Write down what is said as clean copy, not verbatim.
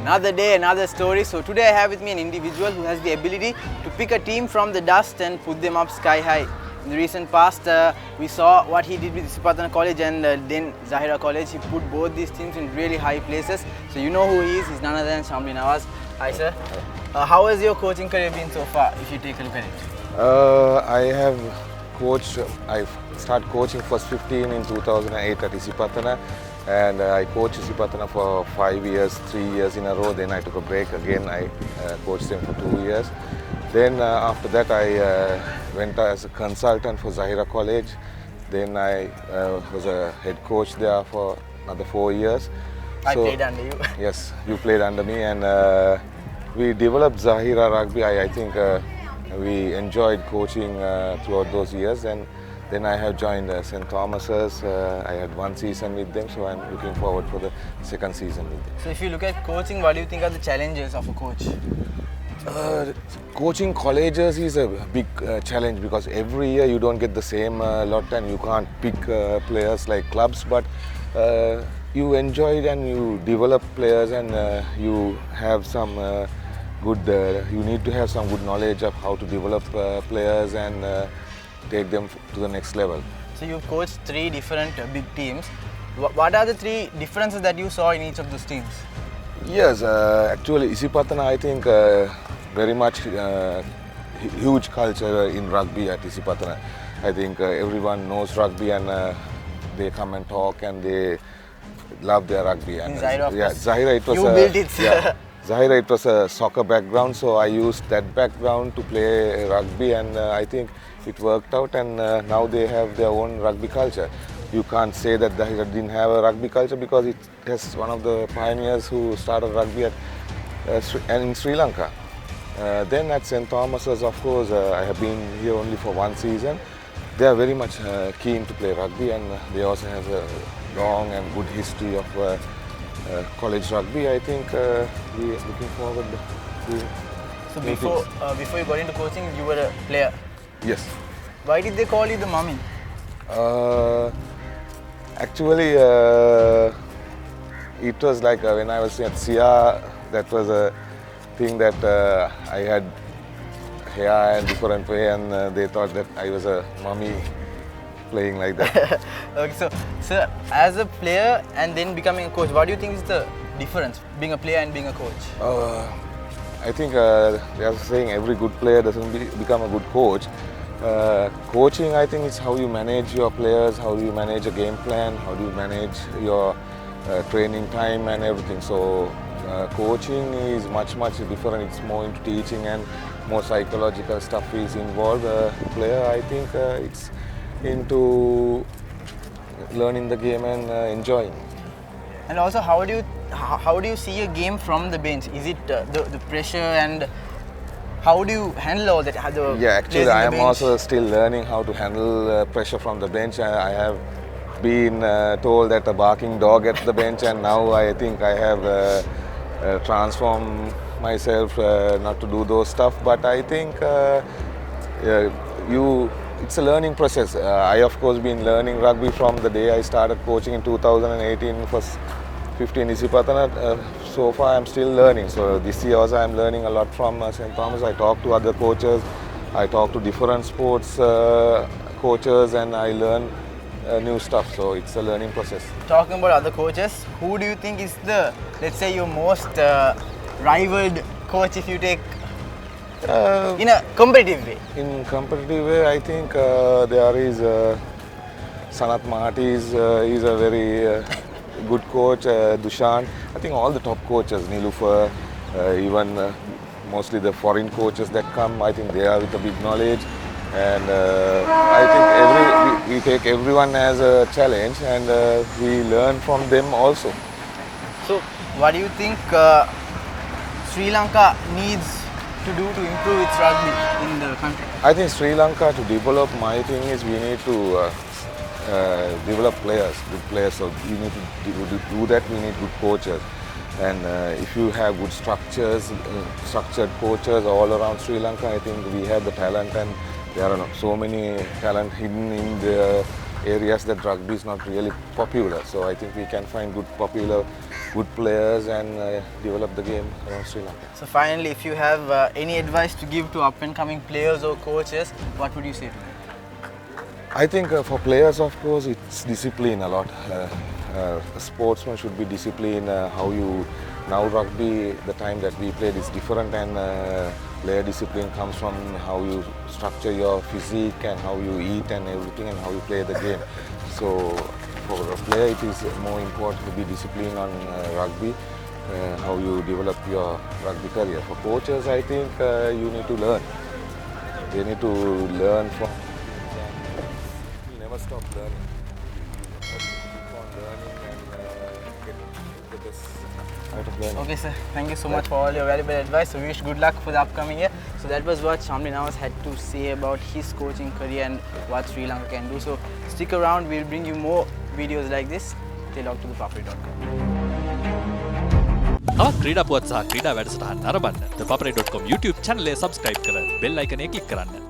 Another day, another story. So today I have with me an individual who has the ability to pick a team from the dust and put them up sky high. In the recent past, we saw what he did with Isipatana College and then Zahira College. He put both these teams in really high places. So you know who he is. He's none other than Shamlie Nawaz. Hi sir. How has your coaching career been so far, if you take a look at it? I have coached, I started coaching first 15 in 2008 at Isipatana, and I coached Isipatana for 5 years, 3 years in a row. Then I took a break again. I coached them for 2 years. Then after that I went as a consultant for Zahira College. Then I was a head coach there for another 4 years. I played under you. Yes, you played under me, and we developed Zahira Rugby. I think we enjoyed coaching throughout those years, and then I have joined St. Thomas's. I had 1 season with them, so I'm looking forward for the second season with them. So if you look at coaching, what do you think are the challenges of a coach? Coaching colleges is a big challenge because every year you don't get the same lot, and you can't pick players like clubs, but you enjoy it and you develop players, and you have some good, you need to have some good knowledge of how to develop players and take them to the next level. So you've coached 3 different big teams. What are the 3 differences that you saw in each of those teams? Yes, actually Isipatana, I think very much huge culture in rugby at Isipatana. I think everyone knows rugby, and they come and talk and they love their rugby. And Zahira, it was you built it. Yeah, Zahira, it was a soccer background, so I used that background to play rugby, and I think it worked out, and now they have their own rugby culture. You can't say that Zahira didn't have a rugby culture because it has one of the pioneers who started rugby in Sri Lanka. Then at St. Thomas's, of course, I have been here only for 1 season. They are very much keen to play rugby, and they also have a long and good history of college rugby. I think we are looking forward to. So before you got into coaching, you were a player. Yes. Why did they call you the mummy? Actually, it was like when I was at SIA, that was a thing that I had hair and different way, and they thought that I was a mummy playing like that. Okay, so sir, as a player and then becoming a coach, what do you think is the difference being a player and being a coach? I think they are saying every good player doesn't become a good coach. Coaching, I think, is how you manage your players, how do you manage a game plan, how do you manage your training time and everything. So coaching is much different. It's more into teaching, and more psychological stuff is involved. Player, I think, it's into learning the game and enjoying. And also, how do you see a game from the bench? Is it the pressure, and how do you handle all that? Yeah, actually I am also still learning how to handle pressure from the bench. I have been told that a barking dog at the bench, and now I think I have transformed myself not to do those stuff. But I think it's a learning process. I of course been learning rugby from the day I started coaching in 2018 first 15 Isipatana. So far I'm still learning. So this year also I'm learning a lot from St. Thomas. I talk to other coaches, I talk to different sports coaches, and I learn new stuff. So it's a learning process. Talking about other coaches, who do you think is the, let's say, your most rivaled coach, if you take in a competitive way? In competitive way, I think there is Sanat Mahati. He's a very good coach. Dushan. I think all the top coaches, Nilufar, even mostly the foreign coaches that come, I think they are with a big knowledge. And I think we take everyone as a challenge, and we learn from them also. So what do you think Sri Lanka needs to do to improve its rugby in the country? I think Sri Lanka, to develop, my thing is we need to develop players, good players. So you need to do that. We need good coaches, and if you have good structured coaches all around Sri Lanka, I think we have the talent, and there are so many talent hidden in the areas that rugby is not really popular. So I think we can find good players and develop the game around Sri Lanka. So finally, if you have any advice to give to up and coming players or coaches, what would you say to them? I think for players, of course, it's discipline a lot. A sportsman should be disciplined. Now rugby, the time that we played is different, and player discipline comes from how you structure your physique and how you eat and everything and how you play the game. So for a player, it is more important to be disciplined on rugby, how you develop your rugby career. For coaches, I think you need to learn. They need to learn from. You never stop learning. Keep on learning and get the best out of learning. Okay, sir. Thank you so much for all your valuable advice. So we wish good luck for the upcoming year. So that was what Shamlie Nawaz had to say about his coaching career and what Sri Lanka can do. So stick around. We'll bring you more videos like this. Stay logged to ThePapare.com. තවත් ක්‍රීඩා පුවත් සහ ක්‍රීඩා වැඩසටහන් නරඹන්න ThePapare.com YouTube channel එක subscribe කර bell icon එක click කරන්න.